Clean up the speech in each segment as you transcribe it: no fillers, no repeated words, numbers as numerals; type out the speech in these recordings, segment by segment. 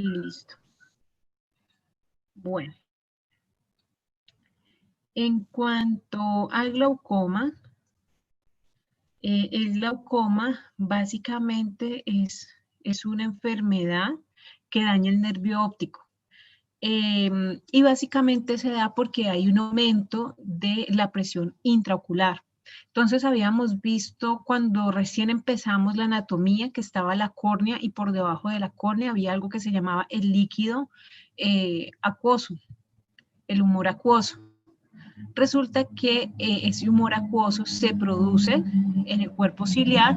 Listo. Bueno, en cuanto al glaucoma, el glaucoma básicamente es una enfermedad que daña el nervio óptico. Y básicamente se da porque hay un aumento de la presión intraocular. Entonces habíamos visto cuando recién empezamos la anatomía que estaba la córnea y por debajo de la córnea había algo que se llamaba el líquido acuoso, el humor acuoso. Resulta que ese humor acuoso se produce en el cuerpo ciliar,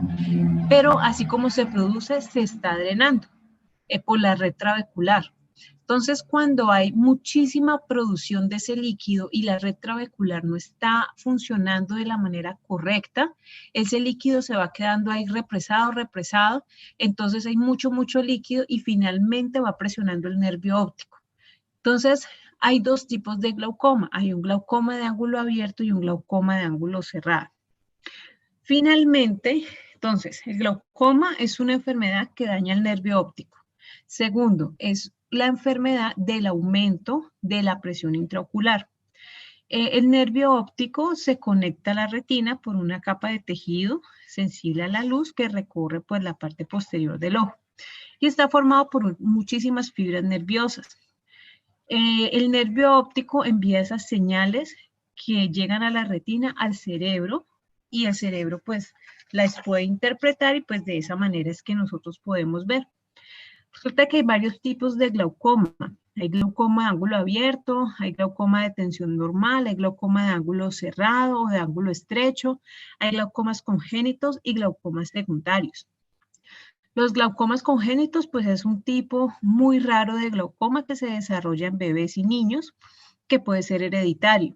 pero así como se produce, se está drenando por la red trabecular. Entonces, cuando hay muchísima producción de ese líquido y la red trabecular no está funcionando de la manera correcta, ese líquido se va quedando ahí represado, entonces hay mucho líquido y finalmente va presionando el nervio óptico. Entonces, hay dos tipos de glaucoma. Hay un glaucoma de ángulo abierto y un glaucoma de ángulo cerrado. Finalmente, entonces, el glaucoma es una enfermedad que daña el nervio óptico. Segundo, es la enfermedad del aumento de la presión intraocular. El nervio óptico se conecta a la retina por una capa de tejido sensible a la luz que recorre pues, la parte posterior del ojo y está formado por muchísimas fibras nerviosas. El nervio óptico envía esas señales que llegan a la retina al cerebro y el cerebro pues las puede interpretar y pues de esa manera es que nosotros podemos ver. Resulta que hay varios tipos de glaucoma. Hay glaucoma de ángulo abierto, hay glaucoma de tensión normal, hay glaucoma de ángulo cerrado o de ángulo estrecho, hay glaucomas congénitos y glaucomas secundarios. Los glaucomas congénitos, pues es un tipo muy raro de glaucoma que se desarrolla en bebés y niños, que puede ser hereditario.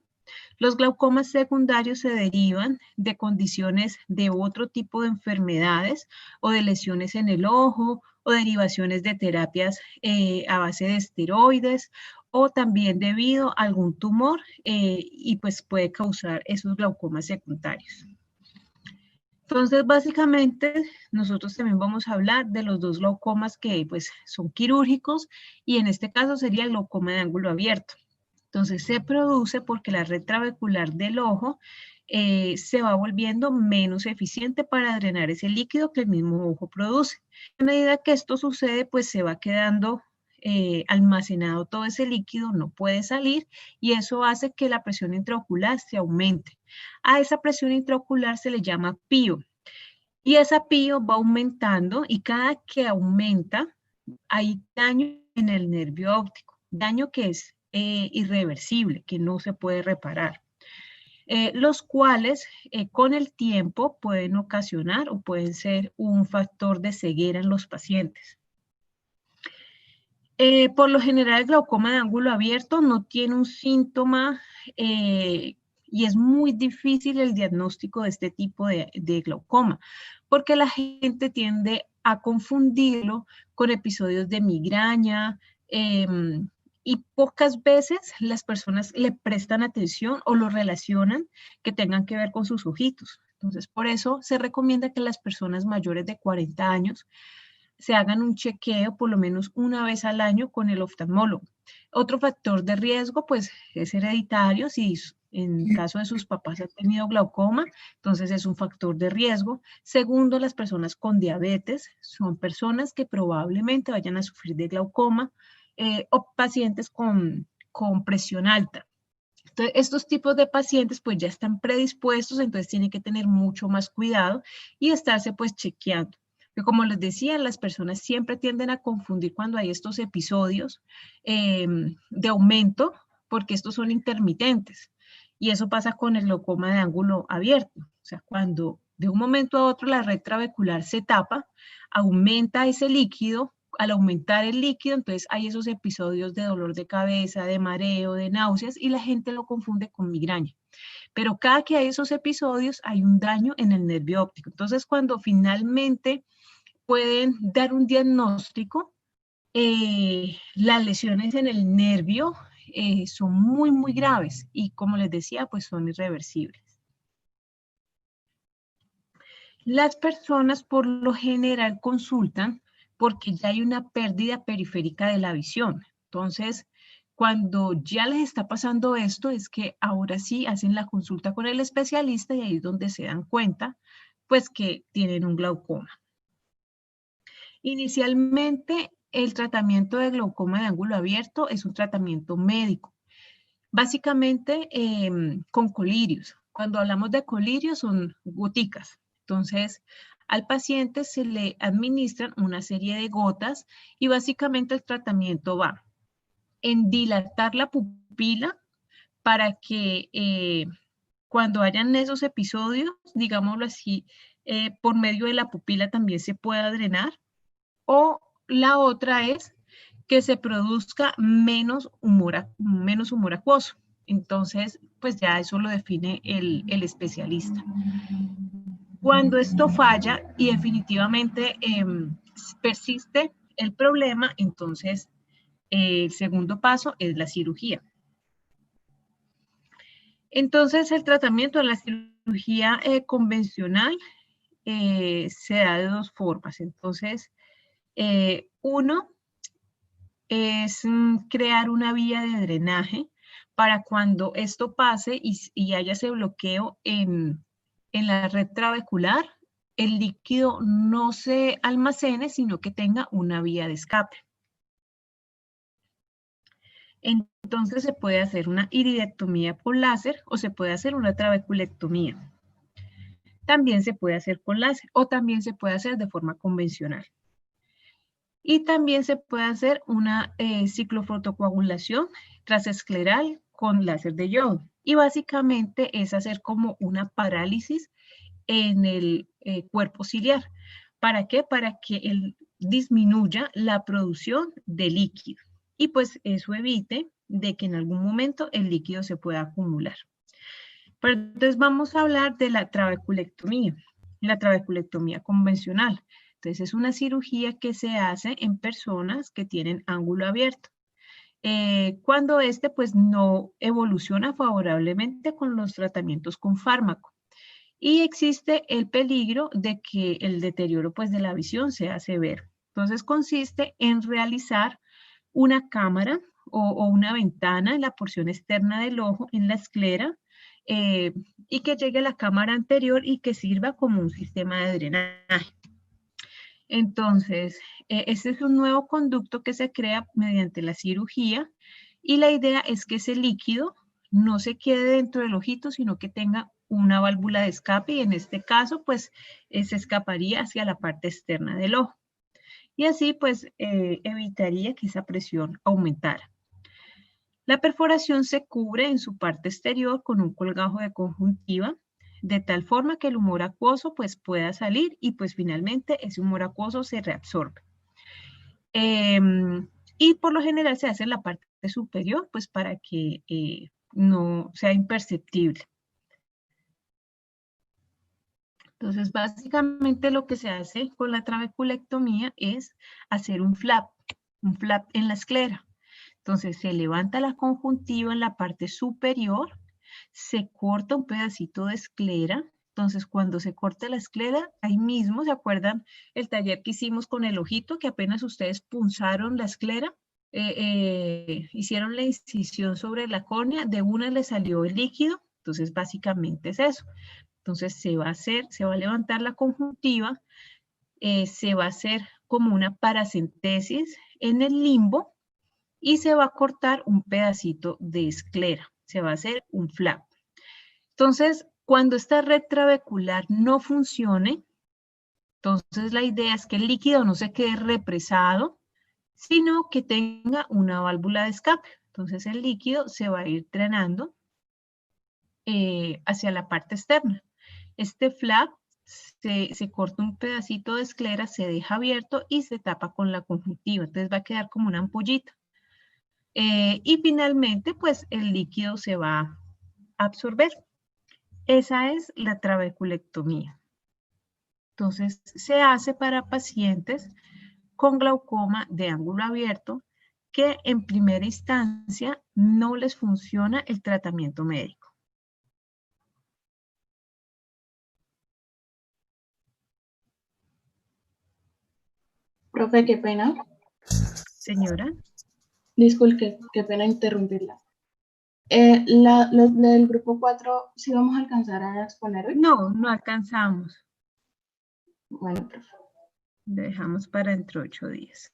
Los glaucomas secundarios se derivan de condiciones de otro tipo de enfermedades o de lesiones en el ojo o derivaciones de terapias a base de esteroides o también debido a algún tumor y pues puede causar esos glaucomas secundarios. Entonces, básicamente, nosotros también vamos a hablar de los dos glaucomas que pues, son quirúrgicos y en este caso sería el glaucoma de ángulo abierto. Entonces, se produce porque la red trabecular del ojo se va volviendo menos eficiente para drenar ese líquido que el mismo ojo produce. A medida que esto sucede, pues se va quedando almacenado todo ese líquido, no puede salir y eso hace que la presión intraocular se aumente. A esa presión intraocular se le llama pío y esa pío va aumentando y cada que aumenta hay daño en el nervio óptico, daño que es irreversible, que no se puede reparar. Los cuales con el tiempo pueden ocasionar o pueden ser un factor de ceguera en los pacientes. Por lo general, el glaucoma de ángulo abierto no tiene un síntoma y es muy difícil el diagnóstico de este tipo de glaucoma, porque la gente tiende a confundirlo con episodios de migraña y pocas veces las personas le prestan atención o lo relacionan que tengan que ver con sus ojitos. Entonces, por eso se recomienda que las personas mayores de 40 años se hagan un chequeo por lo menos una vez al año con el oftalmólogo. Otro factor de riesgo, pues, es hereditario. Si en caso de sus papás han tenido glaucoma, entonces es un factor de riesgo. Segundo, las personas con diabetes son personas que probablemente vayan a sufrir de glaucoma o pacientes con presión alta. Entonces, estos tipos de pacientes pues ya están predispuestos, entonces tienen que tener mucho más cuidado y estarse pues chequeando. Pero como les decía, las personas siempre tienden a confundir cuando hay estos episodios de aumento, porque estos son intermitentes. Y eso pasa con el glaucoma de ángulo abierto. O sea, cuando de un momento a otro la red trabecular se tapa, aumenta ese líquido. Al aumentar el líquido, entonces hay esos episodios de dolor de cabeza, de mareo, de náuseas, y la gente lo confunde con migraña. Pero cada que hay esos episodios, hay un daño en el nervio óptico. Entonces, cuando finalmente pueden dar un diagnóstico, las lesiones en el nervio son muy graves y como les decía, pues son irreversibles. Las personas por lo general consultan porque ya hay una pérdida periférica de la visión. Entonces, cuando ya les está pasando esto, es que ahora sí hacen la consulta con el especialista y ahí es donde se dan cuenta, pues, que tienen un glaucoma. Inicialmente, el tratamiento de glaucoma de ángulo abierto es un tratamiento médico, básicamente con colirios. Cuando hablamos de colirios son goticas. Entonces, al paciente se le administran una serie de gotas y básicamente el tratamiento va en dilatar la pupila para que cuando hayan esos episodios, digámoslo así, por medio de la pupila también se pueda drenar. O la otra es que se produzca menos humor acuoso. Entonces, pues ya eso lo define el especialista. Cuando esto falla y definitivamente persiste el problema, entonces el segundo paso es la cirugía. Entonces, el tratamiento de la cirugía convencional se da de dos formas. Entonces, uno es crear una vía de drenaje para cuando esto pase y haya ese bloqueo en la red trabecular, el líquido no se almacene, sino que tenga una vía de escape. Entonces se puede hacer una iridectomía por láser o se puede hacer una trabeculectomía. También se puede hacer con láser o también se puede hacer de forma convencional. Y también se puede hacer una ciclofotocoagulación transescleral con láser de yodo. Y básicamente es hacer como una parálisis en el cuerpo ciliar. ¿Para qué? Para que él disminuya la producción de líquido. Y pues eso evite de que en algún momento el líquido se pueda acumular. Pero entonces vamos a hablar de la trabeculectomía convencional. Entonces es una cirugía que se hace en personas que tienen ángulo abierto. Cuando este pues no evoluciona favorablemente con los tratamientos con fármaco. Y existe el peligro de que el deterioro pues de la visión sea severo. Entonces consiste en realizar una cámara o una ventana en la porción externa del ojo, en la esclera, y que llegue a la cámara anterior y que sirva como un sistema de drenaje. Entonces, este es un nuevo conducto que se crea mediante la cirugía y la idea es que ese líquido no se quede dentro del ojito, sino que tenga una válvula de escape y en este caso, pues, se escaparía hacia la parte externa del ojo. Y así, pues, evitaría que esa presión aumentara. La perforación se cubre en su parte exterior con un colgajo de conjuntiva, de tal forma que el humor acuoso pues, pueda salir y pues finalmente ese humor acuoso se reabsorbe. Y por lo general se hace en la parte superior pues para que no sea imperceptible. Entonces básicamente lo que se hace con la trabeculectomía es hacer un flap en la esclera. Entonces se levanta la conjuntiva en la parte superior, se corta un pedacito de esclera. Entonces cuando se corta la esclera, ahí mismo, ¿se acuerdan el taller que hicimos con el ojito? Que apenas ustedes punzaron la esclera, hicieron la incisión sobre la córnea, de una le salió el líquido. Entonces básicamente es eso. Entonces se va a levantar la conjuntiva, se va a hacer como una paracentesis en el limbo, y se va a cortar un pedacito de esclera, se va a hacer un flap. Entonces, cuando esta red trabecular no funcione, entonces la idea es que el líquido no se quede represado, sino que tenga una válvula de escape. Entonces el líquido se va a ir drenando hacia la parte externa. Este flap se corta un pedacito de esclera, se deja abierto y se tapa con la conjuntiva. Entonces va a quedar como una ampollita. Y finalmente, pues el líquido se va a absorber. Esa es la trabeculectomía. Entonces, se hace para pacientes con glaucoma de ángulo abierto que en primera instancia no les funciona el tratamiento médico. Profe, qué pena. Señora. Disculpe, qué pena interrumpirla. Los del grupo 4, ¿sí vamos a alcanzar a exponer hoy? No, no alcanzamos. Bueno, profe. Dejamos para dentro de 8 días.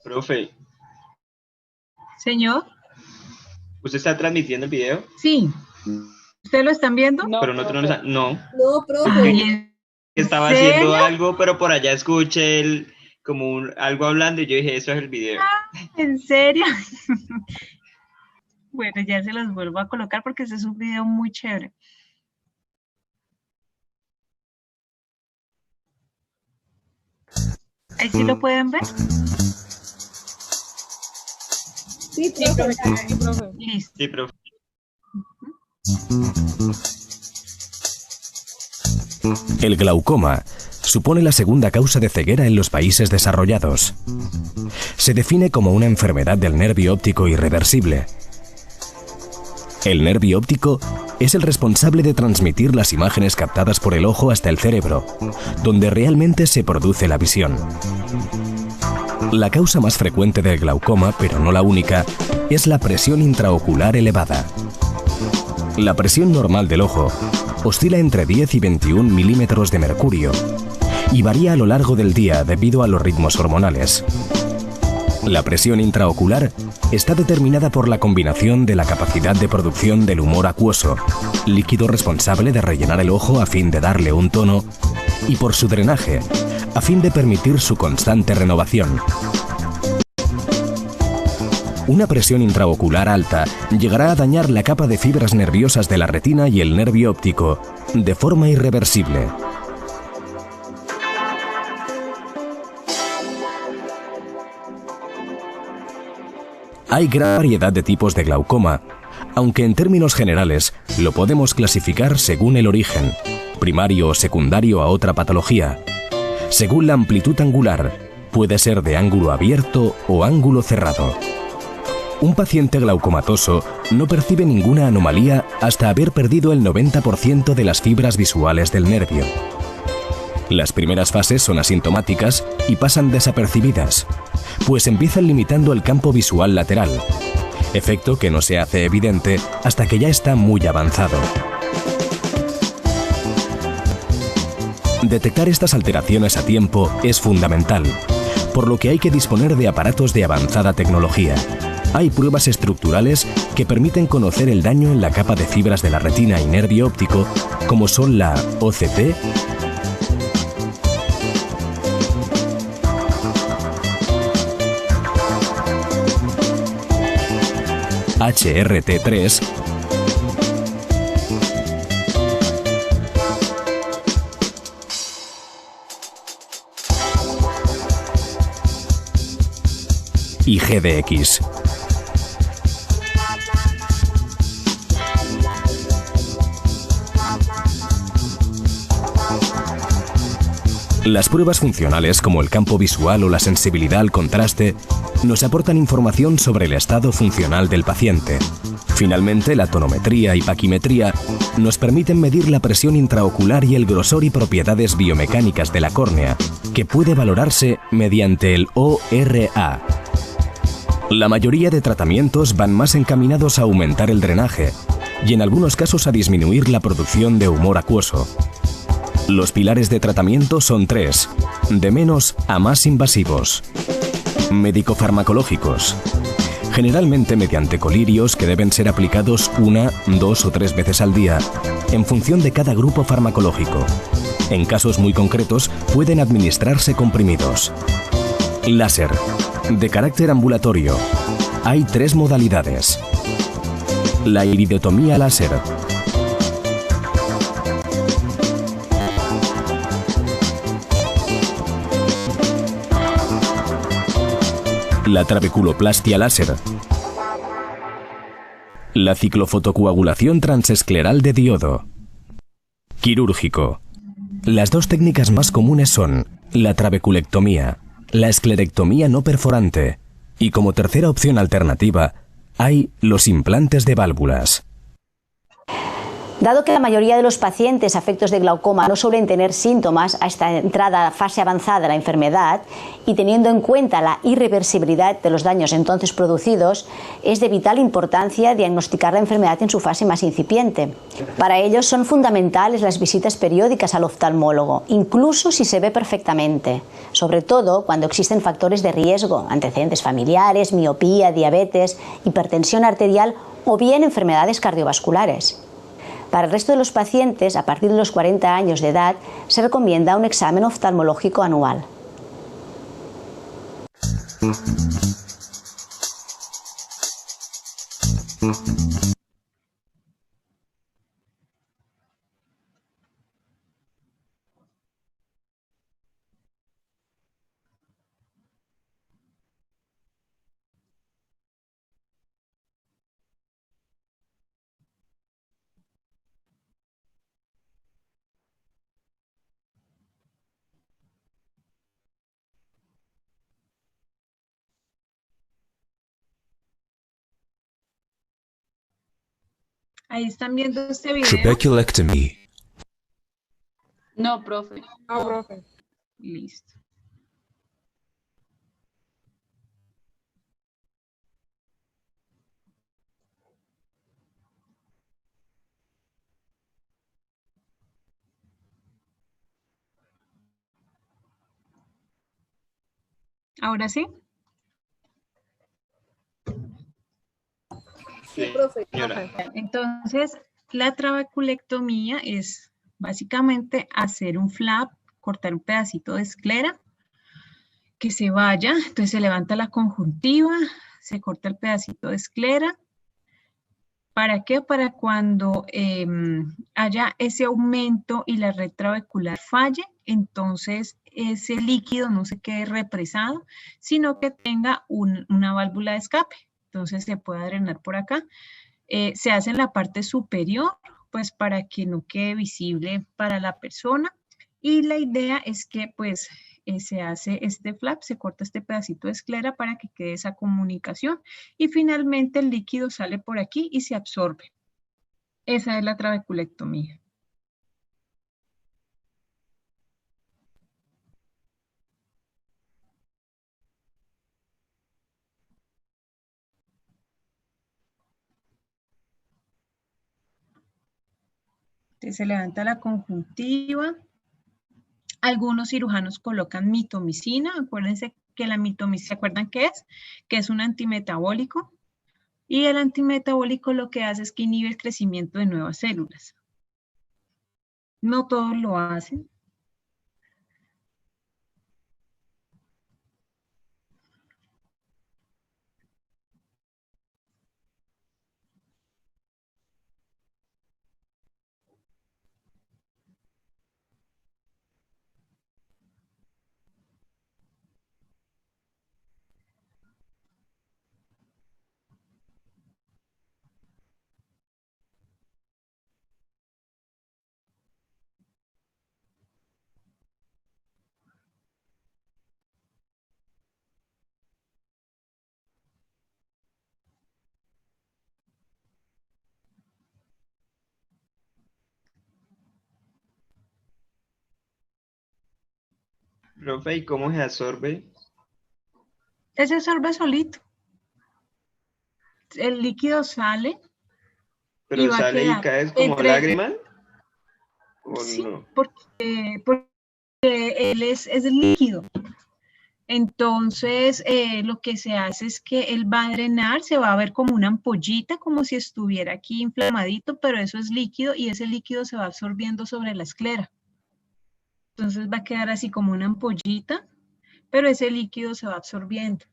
Profe. Señor. ¿Usted está transmitiendo el video? Sí. ¿Ustedes lo están viendo? No, pero nosotros no. No, profe. Estaba haciendo algo, pero por allá escuché algo hablando y yo dije, eso es el video. ¿En serio? Bueno, ya se los vuelvo a colocar porque este es un video muy chévere. ¿Ahí sí lo pueden ver? Sí, profe. Sí, profe. Listo. Sí, profe. El glaucoma supone la segunda causa de ceguera en los países desarrollados. Se define como una enfermedad del nervio óptico irreversible. El nervio óptico es el responsable de transmitir las imágenes captadas por el ojo hasta el cerebro, donde realmente se produce la visión. La causa más frecuente del glaucoma, pero no la única, es la presión intraocular elevada. La presión normal del ojo oscila entre 10 y 21 milímetros de mercurio y varía a lo largo del día debido a los ritmos hormonales. La presión intraocular está determinada por la combinación de la capacidad de producción del humor acuoso, líquido responsable de rellenar el ojo a fin de darle un tono, y por su drenaje, a fin de permitir su constante renovación. Una presión intraocular alta llegará a dañar la capa de fibras nerviosas de la retina y el nervio óptico, de forma irreversible. Hay gran variedad de tipos de glaucoma, aunque en términos generales lo podemos clasificar según el origen, primario o secundario a otra patología. Según la amplitud angular, puede ser de ángulo abierto o ángulo cerrado. Un paciente glaucomatoso no percibe ninguna anomalía hasta haber perdido el 90% de las fibras visuales del nervio. Las primeras fases son asintomáticas y pasan desapercibidas, pues empiezan limitando el campo visual lateral, efecto que no se hace evidente hasta que ya está muy avanzado. Detectar estas alteraciones a tiempo es fundamental, por lo que hay que disponer de aparatos de avanzada tecnología. Hay pruebas estructurales que permiten conocer el daño en la capa de fibras de la retina y nervio óptico, como son la OCT, HRT3, y GDX. Las pruebas funcionales como el campo visual o la sensibilidad al contraste nos aportan información sobre el estado funcional del paciente. Finalmente, la tonometría y paquimetría nos permiten medir la presión intraocular y el grosor y propiedades biomecánicas de la córnea, que puede valorarse mediante el ORA. La mayoría de tratamientos van más encaminados a aumentar el drenaje y en algunos casos a disminuir la producción de humor acuoso. Los pilares de tratamiento son 3, de menos a más invasivos. Médico-farmacológicos, generalmente mediante colirios que deben ser aplicados 1, 2 o 3 veces al día, en función de cada grupo farmacológico. En casos muy concretos, pueden administrarse comprimidos. Láser, de carácter ambulatorio. Hay 3 modalidades. La iridotomía láser. La trabeculoplastia láser. La ciclofotocoagulación transescleral de diodo. Quirúrgico. Las 2 técnicas más comunes son la trabeculectomía, la esclerectomía no perforante y como tercera opción alternativa hay los implantes de válvulas. Dado que la mayoría de los pacientes afectos de glaucoma no suelen tener síntomas a esta entrada a fase avanzada de la enfermedad y teniendo en cuenta la irreversibilidad de los daños entonces producidos, es de vital importancia diagnosticar la enfermedad en su fase más incipiente. Para ello son fundamentales las visitas periódicas al oftalmólogo, incluso si se ve perfectamente, sobre todo cuando existen factores de riesgo, antecedentes familiares, miopía, diabetes, hipertensión arterial o bien enfermedades cardiovasculares. Para el resto de los pacientes, a partir de los 40 años de edad, se recomienda un examen oftalmológico anual. Ahí están viendo este video. Trabeculectomy. No, profe. No, profe. Listo. ¿Ahora sí? Sí, profe. Señora. Entonces, la trabeculectomía es básicamente hacer un flap, cortar un pedacito de esclera que se vaya, entonces se levanta la conjuntiva, se corta el pedacito de esclera. ¿Para qué? Para cuando haya ese aumento y la red trabecular falle, entonces ese líquido no se quede represado, sino que tenga una válvula de escape. Entonces se puede drenar por acá. Se hace en la parte superior, pues para que no quede visible para la persona. Y la idea es que pues se hace este flap, se corta este pedacito de esclera para que quede esa comunicación y finalmente el líquido sale por aquí y se absorbe. Esa es la trabeculectomía. Entonces se levanta la conjuntiva. Algunos cirujanos colocan mitomicina. Acuérdense que la mitomicina, ¿se acuerdan qué es? Que es un antimetabólico. Y el antimetabólico lo que hace es que inhibe el crecimiento de nuevas células. No todos lo hacen. Profe, ¿y cómo se absorbe? Ese absorbe solito. El líquido sale y ¿Pero va a sale y quedar cae como entre... lágrima? ¿O Sí, no? porque él es líquido. Entonces, lo que se hace es que él va a drenar, se va a ver como una ampollita, como si estuviera aquí inflamadito, pero eso es líquido y ese líquido se va absorbiendo sobre la esclera. Entonces va a quedar así como una ampollita, pero ese líquido se va absorbiendo.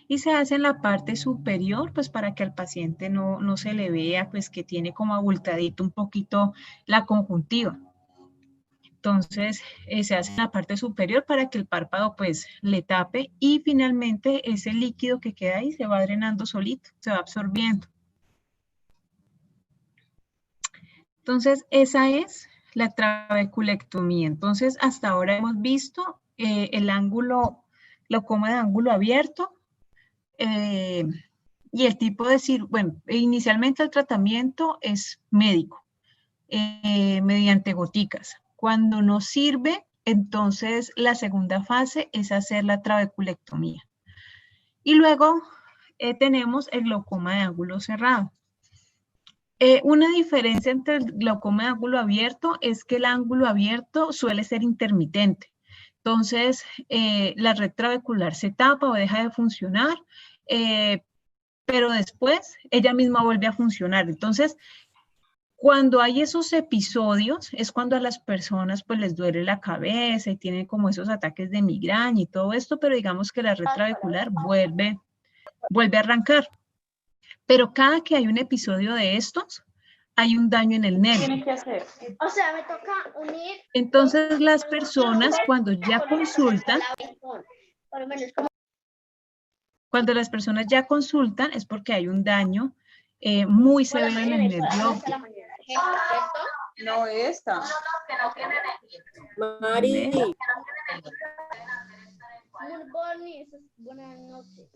Y se hace en la parte superior, pues para que al paciente no se le vea, pues que tiene como abultadito un poquito la conjuntiva. Entonces se hace en la parte superior para que el párpado pues le tape y finalmente ese líquido que queda ahí se va drenando solito, se va absorbiendo. Entonces esa es la trabeculectomía. Entonces hasta ahora hemos visto el ángulo, glaucoma de ángulo abierto y el tipo de bueno, inicialmente el tratamiento es médico mediante goticas. Cuando no sirve, entonces la segunda fase es hacer la trabeculectomía. Y luego tenemos el glaucoma de ángulo cerrado. Una diferencia entre el glaucoma de ángulo abierto es que el ángulo abierto suele ser intermitente. Entonces, la red trabecular se tapa o deja de funcionar, pero después ella misma vuelve a funcionar. Entonces, cuando hay esos episodios, es cuando a las personas pues les duele la cabeza y tienen como esos ataques de migraña y todo esto, pero digamos que la red trabecular vuelve a arrancar. Pero cada que hay un episodio de estos, hay un daño en el nervio. Tiene que hacer. O sea, me toca unir. Entonces las personas cuando ya consultan, las personas ya consultan es porque hay un daño muy severo en el nervio óptico. No esta. Mari, Good morning, buenas noches.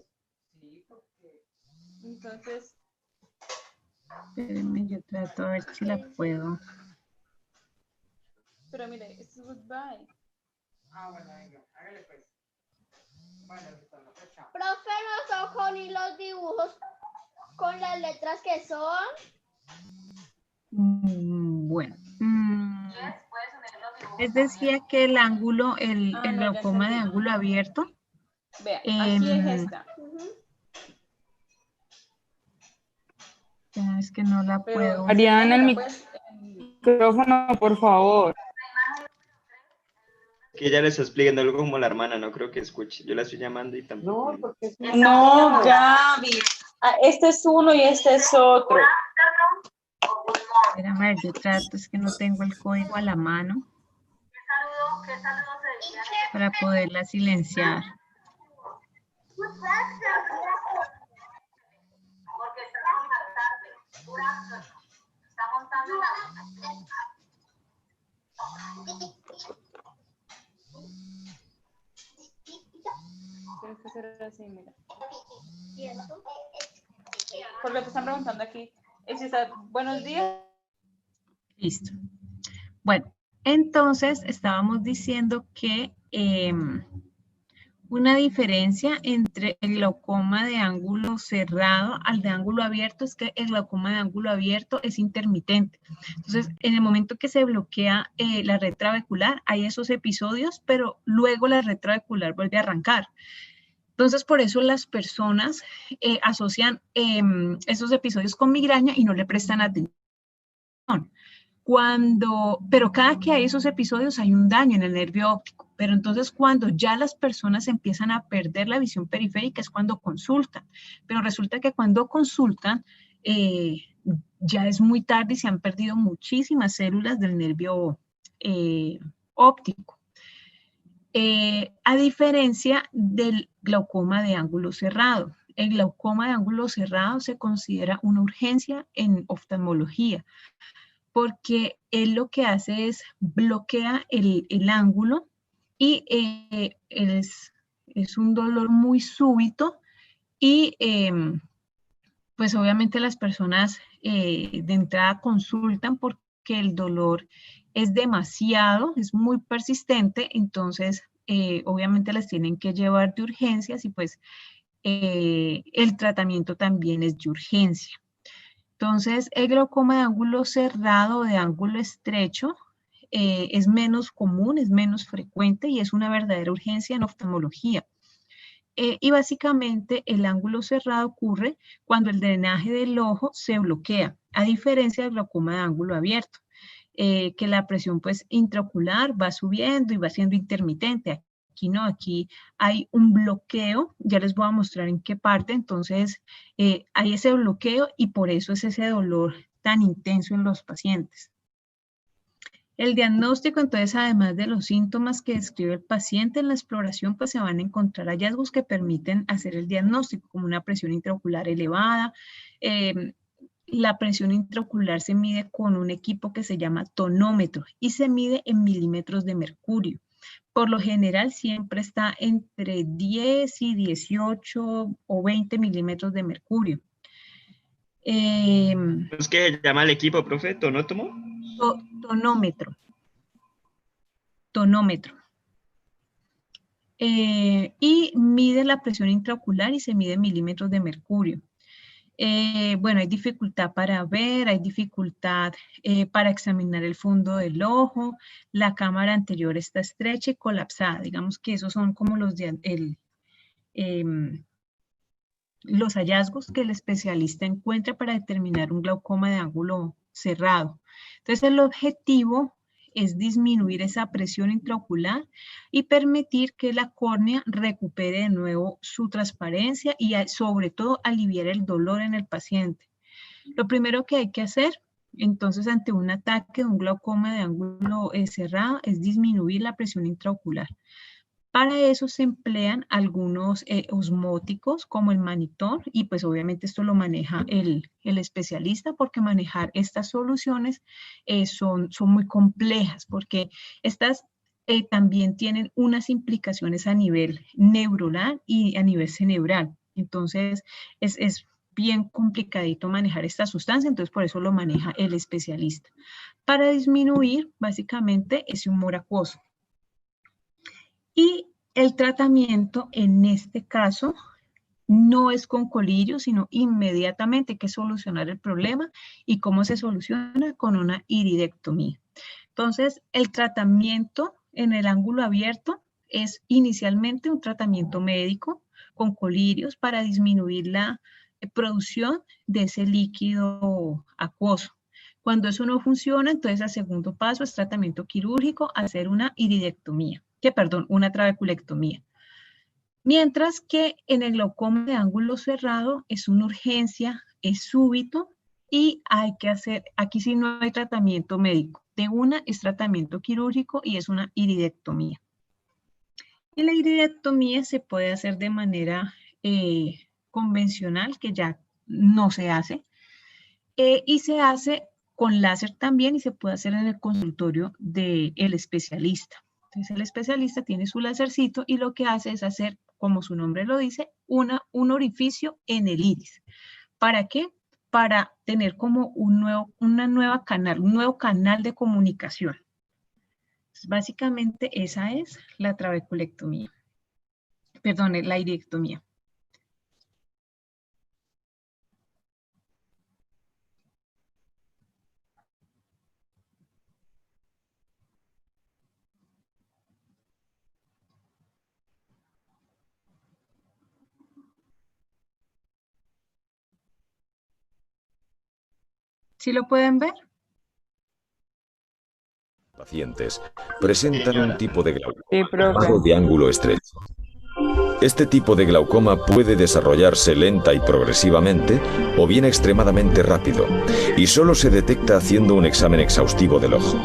Entonces, Espérenme, yo trato a ver si la puedo. pero mire, esto es goodbye. Profe, los ojos y los dibujos con las letras que son. Bueno. Les decía que el ángulo, el No, ya glaucoma de entendí. ángulo abierto. Vea, aquí es esta. Es que no la Pero, puedo. Ariana, el pues, micrófono, por favor. Que ella le está explicando algo como la hermana, no creo que escuche. Yo la estoy llamando y tampoco. No, porque es No, Gaby. Ah, este es uno y este es otro. Espérame, yo trato, es que no tengo el código a la mano para poderla silenciar. Tienes que hacer así, mira. Porque te están preguntando aquí. Buenos días. Listo. Bueno, entonces estábamos diciendo que una diferencia entre el glaucoma de ángulo cerrado al de ángulo abierto es que el glaucoma de ángulo abierto es intermitente. Entonces, en el momento que se bloquea la red trabecular, hay esos episodios, pero luego la red trabecular vuelve a arrancar. Entonces, por eso las personas asocian esos episodios con migraña y no le prestan atención. Pero cada que hay esos episodios hay un daño en el nervio óptico. Pero entonces cuando ya las personas empiezan a perder la visión periférica es cuando consultan. Pero resulta que cuando consultan ya es muy tarde y se han perdido muchísimas células del nervio óptico. A diferencia del glaucoma de ángulo cerrado. El glaucoma de ángulo cerrado se considera una urgencia en oftalmología, porque él lo que hace es bloquea el ángulo y es un dolor muy súbito y pues obviamente las personas de entrada consultan porque el dolor es demasiado, es muy persistente, entonces obviamente las tienen que llevar de urgencias y pues el tratamiento también es de urgencia. Entonces, el glaucoma de ángulo cerrado o de ángulo estrecho es menos común, es menos frecuente y es una verdadera urgencia en oftalmología. Y básicamente el ángulo cerrado ocurre cuando el drenaje del ojo se bloquea, a diferencia del glaucoma de ángulo abierto, que la presión pues intraocular va subiendo y va siendo intermitente. Aquí no, aquí hay un bloqueo, ya les voy a mostrar en qué parte, entonces hay ese bloqueo y por eso es ese dolor tan intenso en los pacientes. El diagnóstico, entonces, además de los síntomas que describe el paciente en la exploración, pues se van a encontrar hallazgos que permiten hacer el diagnóstico, como una presión intraocular elevada. La presión intraocular se mide con un equipo que se llama tonómetro y se mide en milímetros de mercurio. Por lo general siempre está entre 10 y 18 o 20 milímetros de mercurio. ¿Es que se llama el equipo, profe? ¿Tonótomo? Tonómetro. Tonómetro. Y mide la presión intraocular y se mide en milímetros de mercurio. Bueno, hay dificultad para ver, hay dificultad para examinar el fondo del ojo, la cámara anterior está estrecha y colapsada. Digamos que esos son como los hallazgos que el especialista encuentra para determinar un glaucoma de ángulo cerrado. Entonces, el objetivo es disminuir esa presión intraocular y permitir que la córnea recupere de nuevo su transparencia y sobre todo aliviar el dolor en el paciente. Lo primero que hay que hacer, entonces, ante un ataque de un glaucoma de ángulo cerrado es disminuir la presión intraocular. Para eso se emplean algunos osmóticos como el mannitol y pues obviamente esto lo maneja el especialista porque manejar estas soluciones son muy complejas porque estas también tienen unas implicaciones a nivel neuronal y a nivel cerebral. Entonces es bien complicadito manejar esta sustancia, entonces por eso lo maneja el especialista. Para disminuir básicamente ese humor acuoso. Y el tratamiento en este caso no es con colirio, sino inmediatamente hay que solucionar el problema. ¿Y cómo se soluciona? Con una iridectomía. Entonces, el tratamiento en el ángulo abierto es inicialmente un tratamiento médico con colirios para disminuir la producción de ese líquido acuoso. Cuando eso no funciona, entonces el segundo paso es tratamiento quirúrgico, hacer una iridectomía. Una trabeculectomía. Mientras que en el glaucoma de ángulo cerrado es una urgencia, es súbito y hay que hacer, aquí sí no hay tratamiento médico. De una es tratamiento quirúrgico y es una iridectomía. Y la iridectomía se puede hacer de manera convencional, que ya no se hace, y se hace con láser también y se puede hacer en el consultorio del especialista. Entonces el especialista tiene su lásercito y lo que hace es hacer, como su nombre lo dice, un orificio en el iris. ¿Para qué? Para tener como un nuevo canal de comunicación. Entonces, básicamente esa es la trabeculectomía. Perdón, la iridectomía. ¿Sí lo pueden ver? Pacientes presentan un tipo de glaucoma de ángulo estrecho. Este tipo de glaucoma puede desarrollarse lenta y progresivamente o bien extremadamente rápido y solo se detecta haciendo un examen exhaustivo del ojo.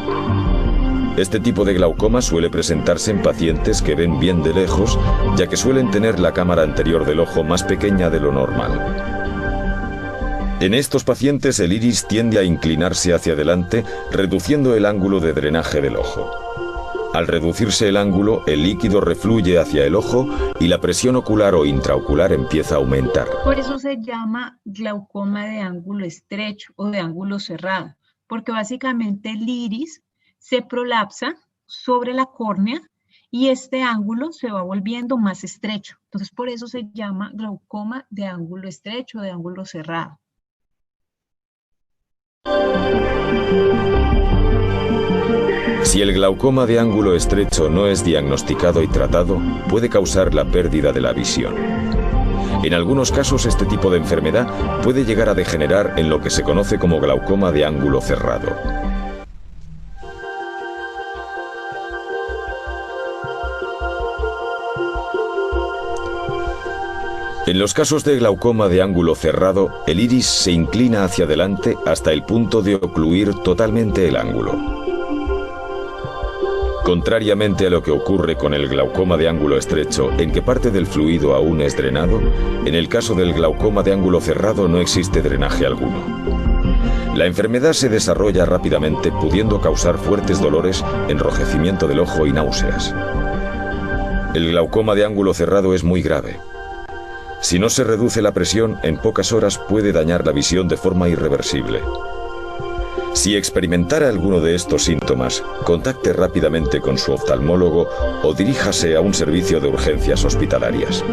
Este tipo de glaucoma suele presentarse en pacientes que ven bien de lejos, ya que suelen tener la cámara anterior del ojo más pequeña de lo normal. En estos pacientes el iris tiende a inclinarse hacia adelante, reduciendo el ángulo de drenaje del ojo. Al reducirse el ángulo, el líquido refluye hacia el ojo y la presión ocular o intraocular empieza a aumentar. Por eso se llama glaucoma de ángulo estrecho o de ángulo cerrado, porque básicamente el iris se prolapsa sobre la córnea y este ángulo se va volviendo más estrecho. Entonces, por eso se llama glaucoma de ángulo estrecho, de ángulo cerrado. Si el glaucoma de ángulo estrecho no es diagnosticado y tratado, puede causar la pérdida de la visión. En algunos casos, este tipo de enfermedad puede llegar a degenerar en lo que se conoce como glaucoma de ángulo cerrado. En los casos de glaucoma de ángulo cerrado, el iris se inclina hacia adelante hasta el punto de ocluir totalmente el ángulo. Contrariamente a lo que ocurre con el glaucoma de ángulo estrecho, en que parte del fluido aún es drenado, en el caso del glaucoma de ángulo cerrado no existe drenaje alguno. La enfermedad se desarrolla rápidamente, pudiendo causar fuertes dolores, enrojecimiento del ojo y náuseas. El glaucoma de ángulo cerrado es muy grave. Si no se reduce la presión, en pocas horas puede dañar la visión de forma irreversible. Si experimentara alguno de estos síntomas, contacte rápidamente con su oftalmólogo o diríjase a un servicio de urgencias hospitalarias.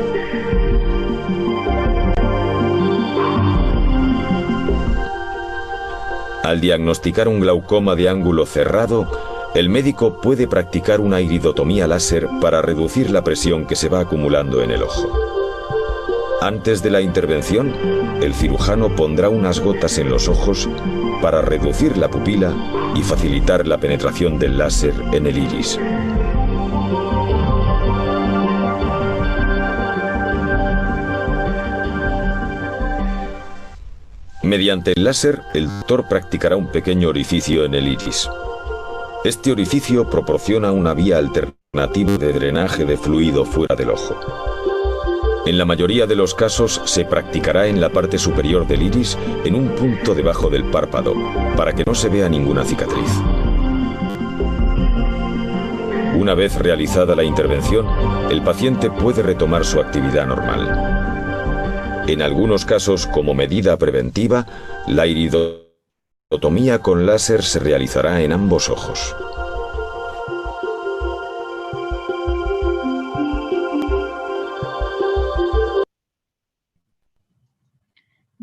Al diagnosticar un glaucoma de ángulo cerrado, el médico puede practicar una iridotomía láser para reducir la presión que se va acumulando en el ojo. Antes de la intervención, el cirujano pondrá unas gotas en los ojos para reducir la pupila y facilitar la penetración del láser en el iris. Mediante el láser, el doctor practicará un pequeño orificio en el iris. Este orificio proporciona una vía alternativa de drenaje de fluido fuera del ojo. En la mayoría de los casos se practicará en la parte superior del iris, en un punto debajo del párpado, para que no se vea ninguna cicatriz. Una vez realizada la intervención, el paciente puede retomar su actividad normal. En algunos casos, como medida preventiva, la iridotomía con láser se realizará en ambos ojos.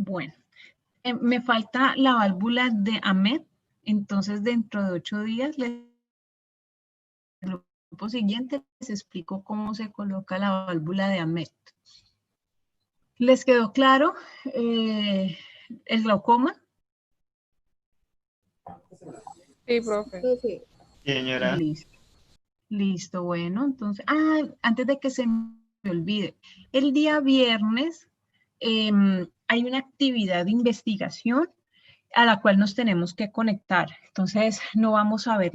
Bueno, me falta la válvula de Ahmed, entonces dentro de 8 días, el grupo siguiente les explico cómo se coloca la válvula de Ahmed. ¿Les quedó claro el glaucoma? Sí, profe. Sí, señora. Listo, bueno, entonces, antes de que se me olvide, el día viernes hay una actividad de investigación a la cual nos tenemos que conectar. Entonces, no vamos a ver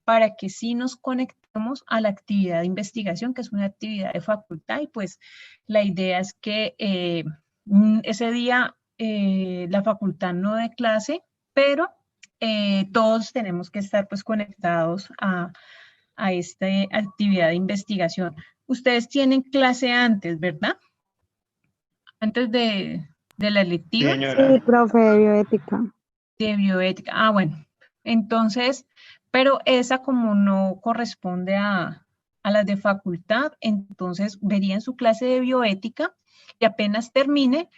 para que sí nos conectemos a la actividad de investigación, que es una actividad de facultad, y pues la idea es que ese día la facultad no dé clase, pero todos tenemos que estar pues conectados a esta actividad de investigación. Ustedes tienen clase antes, ¿verdad? Antes de la electiva. Sí, profe, de bioética. De bioética. Bueno. Entonces, pero esa como no corresponde a las de facultad, entonces verían su clase de bioética y apenas termine,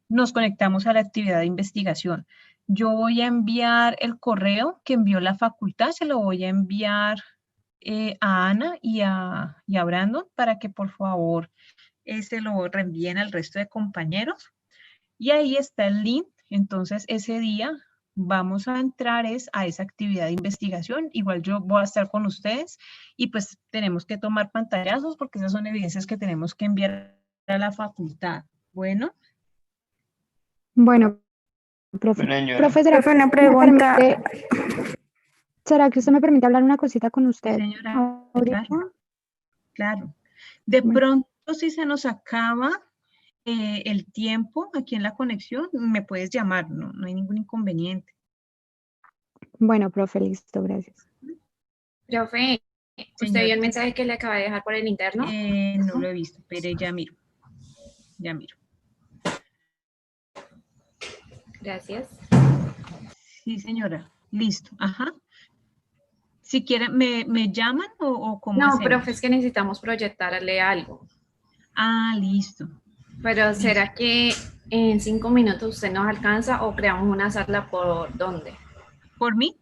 nos conectamos a la actividad de investigación. Yo voy a enviar el correo que envió la facultad, se lo voy a enviar a Ana y a Brandon para que por favor se lo reenvíen al resto de compañeros. Y ahí está el link. Entonces ese día vamos a entrar a esa actividad de investigación. Igual yo voy a estar con ustedes y pues tenemos que tomar pantallazos porque esas son evidencias que tenemos que enviar a la facultad. Bueno. Bueno, profe. Profesora, una pregunta. ¿Será que usted me permite hablar una cosita con usted? Señora, claro. De pronto, si se nos acaba el tiempo aquí en la conexión, me puedes llamar, no hay ningún inconveniente. Bueno, profe, listo, gracias. Profe, ¿usted vio el mensaje que le acabé de dejar por el interno? No lo he visto, pero ya miro. Gracias. Sí, señora. Listo. Ajá. Si quieren, ¿me llaman o cómo No, hacemos? profe, es que necesitamos proyectarle algo. Ah, listo. Pero ¿será que en 5 minutos usted nos alcanza o creamos una sala por dónde? ¿Por mí?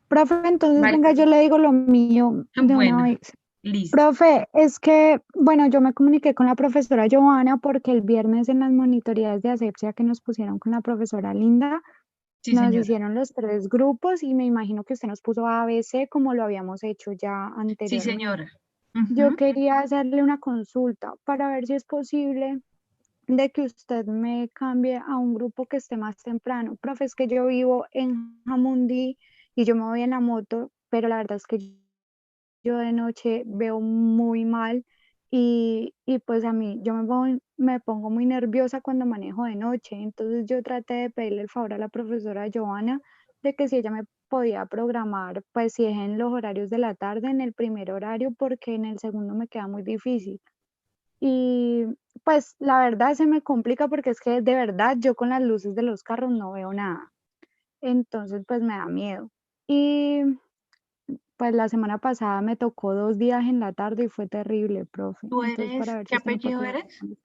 Profe, entonces Vale. venga, yo le digo lo mío de Bueno, una vez. listo. Profe, es que, bueno, yo me comuniqué con la profesora Joana porque el viernes en las monitorías de asepsia que nos pusieron con la profesora Linda, Sí, nos señora. hicieron los 3 grupos y me imagino que usted nos puso ABC como lo habíamos hecho ya Sí, anteriormente. señora. Yo Ujú. quería hacerle una consulta para ver si es posible de que usted me cambie a un grupo que esté más temprano. Profe, es que yo vivo en Jamundí y yo me voy en la moto, pero la verdad es que yo de noche veo muy mal y pues a mí yo me pongo muy nerviosa cuando manejo de noche. Entonces yo traté de pedirle el favor a la profesora Joana de que si ella me podía programar, pues si es en los horarios de la tarde, en el primer horario, porque en el segundo me queda muy difícil. Y pues la verdad se me complica porque es que de verdad yo con las luces de los carros no veo nada. Entonces pues me da miedo. Y pues la semana pasada me tocó 2 días en la tarde y fue terrible, profe. ¿Tú Entonces para eres, ver qué si usted me puede apellido colaborar eres? con eso.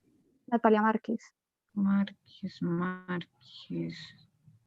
Natalia Márquez. Márquez, Márquez.